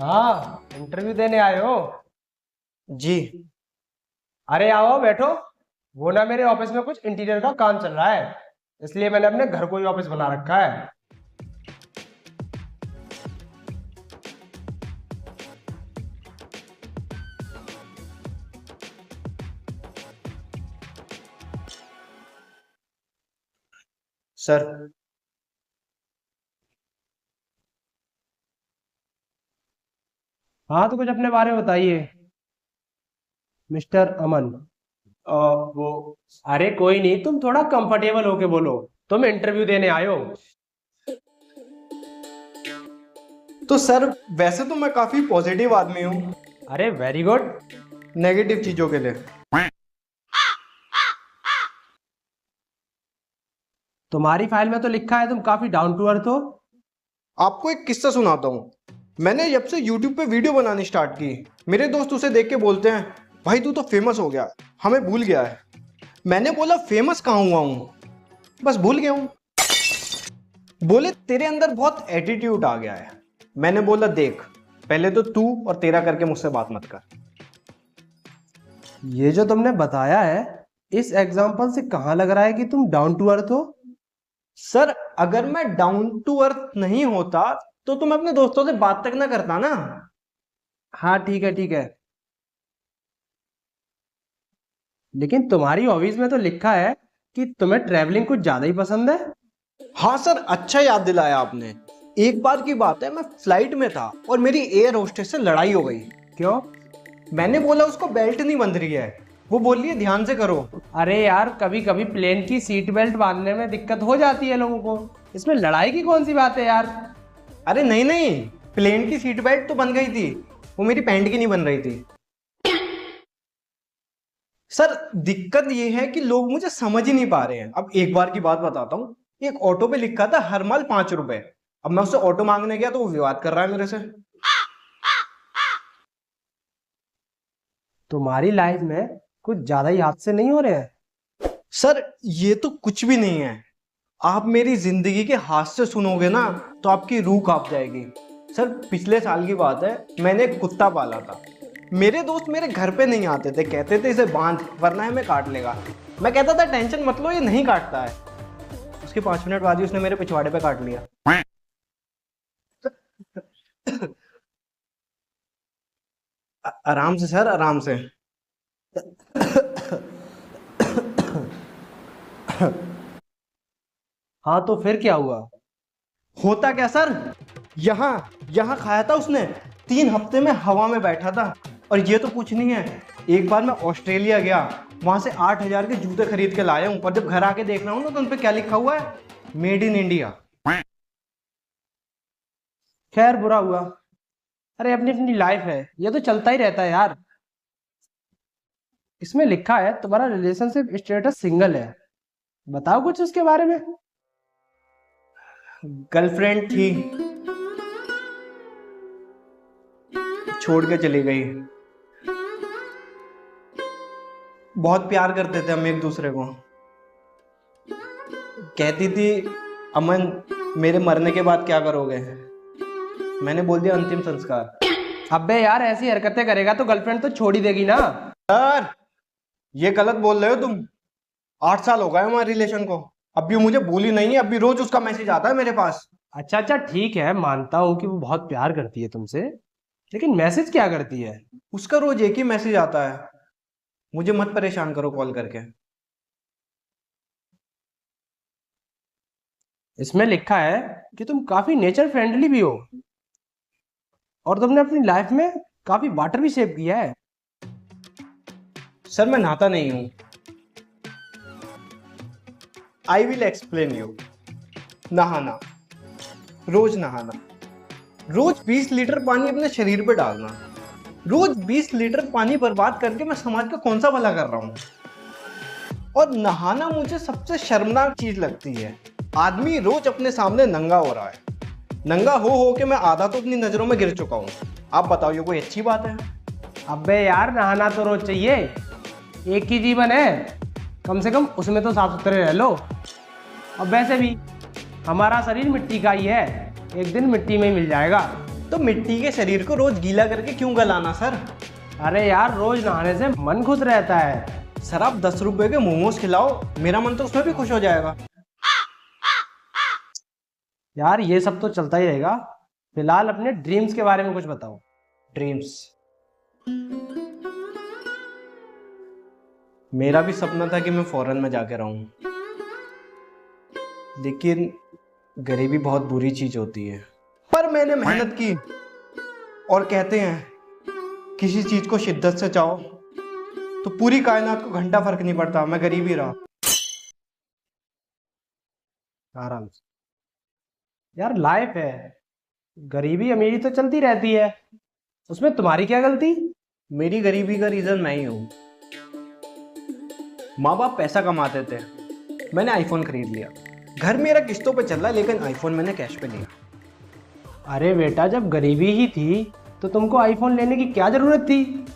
हाँ, इंटरव्यू देने आए हो। जी। अरे आओ बैठो। वो ना मेरे ऑफिस में कुछ इंटीरियर का काम चल रहा है, इसलिए मैंने अपने घर को ही ऑफिस बना रखा है। सर। हाँ तो कुछ अपने बारे में बताइए, मिस्टर अमन। वो अरे कोई नहीं, तुम थोड़ा कंफर्टेबल होके बोलो। तुम इंटरव्यू देने आए हो। तो सर, वैसे तो मैं काफी पॉजिटिव आदमी हूँ अरे वेरी गुड। नेगेटिव चीजों के लिए। तुम्हारी फाइल में तो लिखा है तुम काफी डाउन टू अर्थ हो। आपको एक किस्सा सुनाता हूँ। मैंने जब से YouTube पे वीडियो बनानी स्टार्ट की, मेरे दोस्त उसे देख के बोलते हैं, भाई तू तो फेमस हो गया, हमें भूल गया है। मैंने बोला फेमस कहाँ हुआ हूँ, बस भूल गया हूँ। बोले तेरे अंदर बहुत एटीट्यूड आ गया है। मैंने बोला देख, पहले तो तू और तेरा करके मुझसे बात मत कर। ये जो तुमने बताया है, इस एग्जाम्पल से कहाँ लग रहा है कि तुम डाउन टू अर्थ हो। सर, अगर मैं डाउन टू अर्थ नहीं होता तो मैं अपने दोस्तों से बात तक ना करता ना। हाँ ठीक है ठीक है, लेकिन तुम्हारी हॉबीज में तो लिखा है कि तुम्हें ट्रैवलिंग कुछ ज्यादा ही पसंद है। हाँ सर, अच्छा याद दिलाया आपने। एक बार की बात है, मैं फ्लाइट में था और मेरी एयर होस्टेस से लड़ाई हो गई। क्यों? मैंने बोला उसको बेल्ट नहीं बंध रही है, वो बोल रही है ध्यान से करो। अरे यार, कभी कभी प्लेन की सीट बेल्ट बांधने में दिक्कत हो जाती है लोगों को, इसमें लड़ाई की कौन सी बात है यार। अरे नहीं नहीं, प्लेन की सीट बेल्ट तो बन गई थी, वो मेरी पैंट की नहीं बन रही थी। सर, दिक्कत ये है कि लोग मुझे समझ ही नहीं पा रहे हैं। अब एक बार की बात बताता हूँ। एक ऑटो पे लिखा था हर माल 5 रुपए। अब मैं उससे ऑटो मांगने गया तो वो विवाद कर रहा है मेरे से। तुम्हारी लाइफ में कुछ ज्यादा ही हादसे नहीं हो रहे हैं? सर, ये तो कुछ भी नहीं है। आप मेरी जिंदगी के हादसे सुनोगे ना तो आपकी रूह कांप जाएगी। सर, पिछले साल की बात है, मैंने एक कुत्ता पाला था। मेरे दोस्त मेरे घर पे नहीं आते थे, कहते थे इसे बांध वरना हमें काट लेगा। मैं कहता था टेंशन मत लो, ये नहीं काटता है। उसके 5 मिनट बाद ही उसने मेरे पिछवाड़े पे काट लिया। आराम से सर, आराम से। हाँ तो फिर क्या हुआ? होता क्या सर, यहाँ यहाँ खाया था उसने। 3 हफ्ते में हवा में बैठा था। और ये तो कुछ नहीं है, एक बार मैं ऑस्ट्रेलिया गया, वहां से 8,000 के जूते खरीद के लाया हूँ, पर जब घर आके देख रहा हूँ ना तो उन पे क्या लिखा हुआ है, मेड इन इंडिया। खैर बुरा हुआ। अरे अपनी अपनी लाइफ है, ये तो चलता ही रहता है यार। इसमें लिखा है तुम्हारा रिलेशनशिप स्टेटस सिंगल है, बताओ कुछ उसके बारे में। गर्लफ्रेंड थी, छोड़ के चली गई। बहुत प्यार करते थे हम एक दूसरे को। कहती थी, अमन मेरे मरने के बाद क्या करोगे। मैंने बोल दिया अंतिम संस्कार। अबे यार, ऐसी हरकतें करेगा तो गर्लफ्रेंड तो छोड़ ही देगी ना। सर, ये गलत बोल रहे हो तुम। 8 साल हो गए हमारे रिलेशन को, अब भी मुझे भूली नहीं है, अब भी रोज उसका मैसेज आता है मेरे पास। अच्छा अच्छा ठीक है, मानता हूँ कि वो बहुत प्यार करती है तुमसे, लेकिन मैसेज क्या करती है? उसका रोज एक ही मैसेज आता है, मुझे मत परेशान करो कॉल करके। इसमें लिखा है कि तुम काफी नेचर फ्रेंडली भी हो, और तुमने अपनी लाइफ में काफी वाटर भी सेव किया है। सर, मैं नहाता नहीं हूं। I will explain you. नहाना, रोज नहाना, रोज 20 लीटर पानी अपने शरीर पे डालना, रोज 20 लीटर पानी बर्बाद करके मैं समाज का कौन सा भला कर रहा हूं। और नहाना मुझे सबसे शर्मनाक चीज लगती है। आदमी रोज अपने सामने नंगा हो रहा है, नंगा हो के मैं आधा तो अपनी नजरों में गिर चुका हूं। आप बताओ, ये कोई अच्छी बात है? अबे यार, नहाना तो रोज चाहिए, एक ही जीवन है, कम से कम उसमें तो साफ सुथरे रह लो। अब वैसे भी हमारा शरीर मिट्टी का ही है, एक दिन मिट्टी में ही मिल जाएगा। तो मिट्टी के शरीर को रोज गीला करके क्यों गलाना सर? अरे यार, रोज नहाने से मन खुश रहता है। सर आप 10 रुपए के मोमोज खिलाओ, मेरा मन तो उसमें भी खुश हो जाएगा। यार ये सब तो चलता ही रहेगा, फिलहाल अपने ड्रीम्स के बारे में कुछ बताओ। ड्रीम्स, मेरा भी सपना था कि मैं फॉरेन में जाके रहूं, लेकिन गरीबी बहुत बुरी चीज होती है। पर मैंने मेहनत की, और कहते हैं किसी चीज को शिद्दत से चाहो तो पूरी कायनात को घंटा फर्क नहीं पड़ता। मैं गरीब ही रहा। आराम से यार, लाइफ है, गरीबी अमीरी तो चलती रहती है, उसमें तुम्हारी क्या गलती। मेरी गरीबी का रीजन मैं ही हूं। माँ बाप पैसा कमाते थे, मैंने आईफोन खरीद लिया। घर मेरा किस्तों पे चल रहा है, लेकिन आईफोन मैंने कैश पे लिया। अरे बेटा, जब गरीबी ही थी तो तुमको आईफोन लेने की क्या जरूरत थी।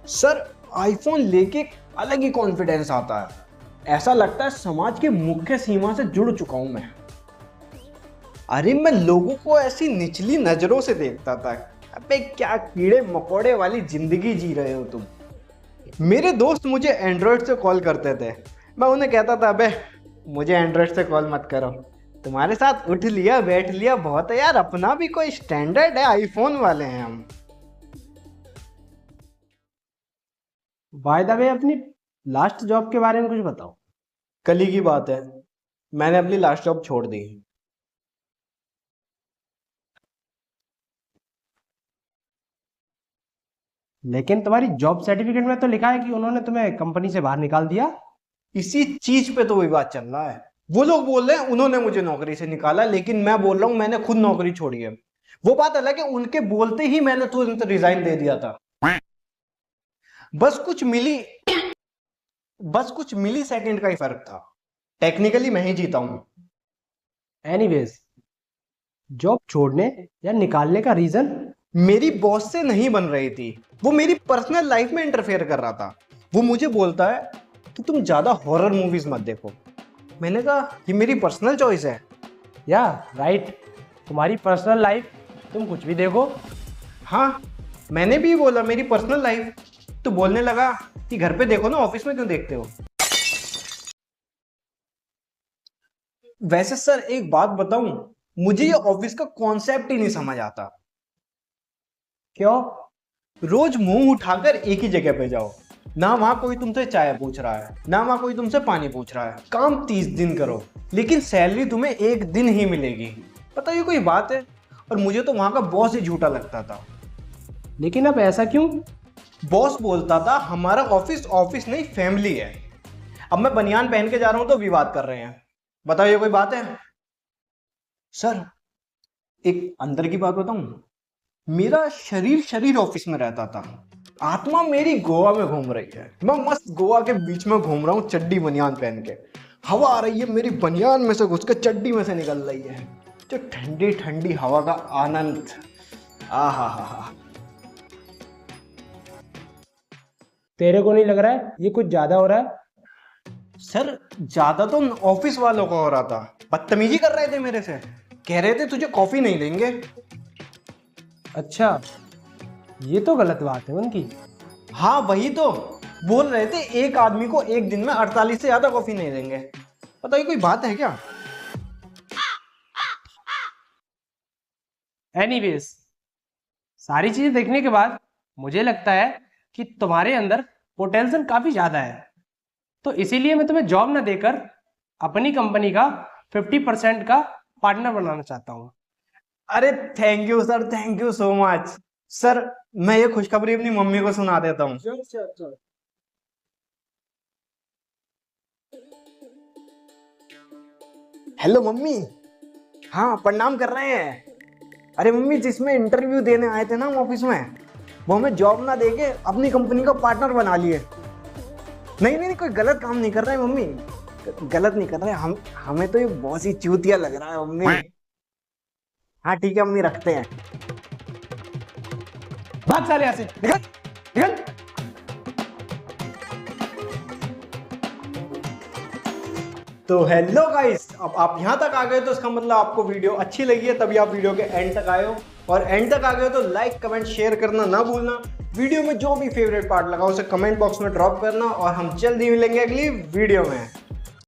सर आईफोन लेके एक अलग ही कॉन्फिडेंस आता है। ऐसा लगता है समाज की मुख्य सीमा से जुड़ चुका हूं मैं। अरे मैं लोगों को ऐसी निचली नजरों से देखता था। अबे क्या कीड़े मकोड़े वाली जिंदगी जी रहे हो तुम। मेरे दोस्त मुझे एंड्रॉयड से कॉल करते थे, मैं उन्हें कहता था अबे मुझे एंड्रॉयड से कॉल मत करो, तुम्हारे साथ उठ लिया बैठ लिया बहुत है यार, अपना भी कोई स्टैंडर्ड है, आईफोन वाले हैं हम। बाय द वे, अपनी लास्ट जॉब के बारे में कुछ बताओ। कल ही की बात है, मैंने अपनी लास्ट जॉब छोड़ दी। लेकिन तुम्हारी जॉब सर्टिफिकेट में तो लिखा है कि उन्होंने तुम्हें कंपनी से बाहर निकाल दिया। इसी चीज पे तो विवाद चल रहा है। वो लोग बोल रहे हैं उन्होंने मुझे नौकरी से निकाला, लेकिन मैं बोल रहा हूं मैंने खुद नौकरी छोड़ी है। वो बात अलग है, उनके बोलते ही मैंने तुरंत रिजाइन दे दिया था। बस कुछ मिली सेकंड का ही फर्क था। टेक्निकली मैं ही जीता हूं। एनीवेज, जॉब छोड़ने या निकालने का रीजन? मेरी बॉस से नहीं बन रही थी, वो मेरी पर्सनल लाइफ में इंटरफेयर कर रहा था। वो मुझे बोलता है कि तुम ज्यादा हॉरर मूवीज मत देखो। मैंने कहा ये मेरी पर्सनल चॉइस है। या राइट, तुम्हारी पर्सनल लाइफ, तुम कुछ भी देखो। हाँ मैंने भी बोला मेरी पर्सनल लाइफ, तो बोलने लगा कि घर पे देखो ना, ऑफिस में क्यों देखते हो। वैसे सर एक बात बताऊं, मुझे ये ऑफिस का कॉन्सेप्ट ही नहीं समझ आता। क्यों? रोज मुंह उठाकर एक ही जगह पे जाओ, ना वहां कोई तुमसे चाय पूछ रहा है, ना वहां कोई तुमसे पानी पूछ रहा है। काम 30 दिन करो, लेकिन सैलरी तुम्हें एक दिन ही मिलेगी। पता ये कोई बात है? और मुझे तो वहां का बॉस ही झूठा लगता था। लेकिन अब ऐसा क्यों? बॉस बोलता था हमारा ऑफिस ऑफिस नहीं फैमिली है। अब मैं बनियान पहन के जा रहा हूं तो विवाद कर रहे हैं। बताओ ये कोई बात है? सर एक अंदर की बात बताऊं, मेरा शरीर ऑफिस में रहता था, आत्मा मेरी गोवा में घूम रही है। मैं मस्त गोवा के बीच में घूम रहा हूँ चड्डी बनियान पहन के। हवा आ रही है मेरी बनियान में से घुस के चड्डी में से निकल रही है, जो ठंडी ठंडी हवा का आनंद। आहा। तेरे को नहीं लग रहा है ये कुछ ज्यादा हो रहा है? सर ज्यादा तो ऑफिस वालों का हो रहा था, बदतमीजी कर रहे थे मेरे से, कह रहे थे तुझे कॉफी नहीं देंगे। अच्छा, ये तो गलत बात है उनकी। हाँ वही तो बोल रहे थे, एक आदमी को एक दिन में 48 से ज्यादा कॉफी नहीं देंगे। पता ये कोई बात है क्या? एनीवेज, सारी चीजें देखने के बाद मुझे लगता है कि तुम्हारे अंदर पोटेंशियल काफी ज्यादा है, तो इसीलिए मैं तुम्हें जॉब ना देकर अपनी कंपनी का 50% का पार्टनर बनाना चाहता हूँ। अरे thank you sir, thank you so much sir. मैं ये खुशखबरी अपनी मम्मी को सुना देता हूँ। Hello mummy. हाँ प्रणाम कर रहे हैं। अरे मम्मी, जिसमें इंटरव्यू देने आए थे ना हम ऑफिस में, वो हमें जॉब ना देके अपनी कंपनी का पार्टनर बना लिए। नहीं कोई गलत काम नहीं कर रहे हैं मम्मी, गलत नहीं कर रहे हम। हमें तो ये बहुत ही चूतिया लग रहा है मम्मी। हाँ ठीक है मम्मी, रखते हैं। भाग साले यहाँ से, निकल निकल। तो हेलो गाइस, अब आप यहाँ तक आ गए तो इसका मतलब आपको वीडियो अच्छी लगी है, तभी आप वीडियो के एंड तक आए हो। और एंड तक आ गए हो तो लाइक कमेंट शेयर करना ना भूलना। वीडियो में जो भी फेवरेट पार्ट लगा उसे कमेंट बॉक्स में ड्रॉप करना और हम जल्दी मिलेंगे अगली वीडियो में।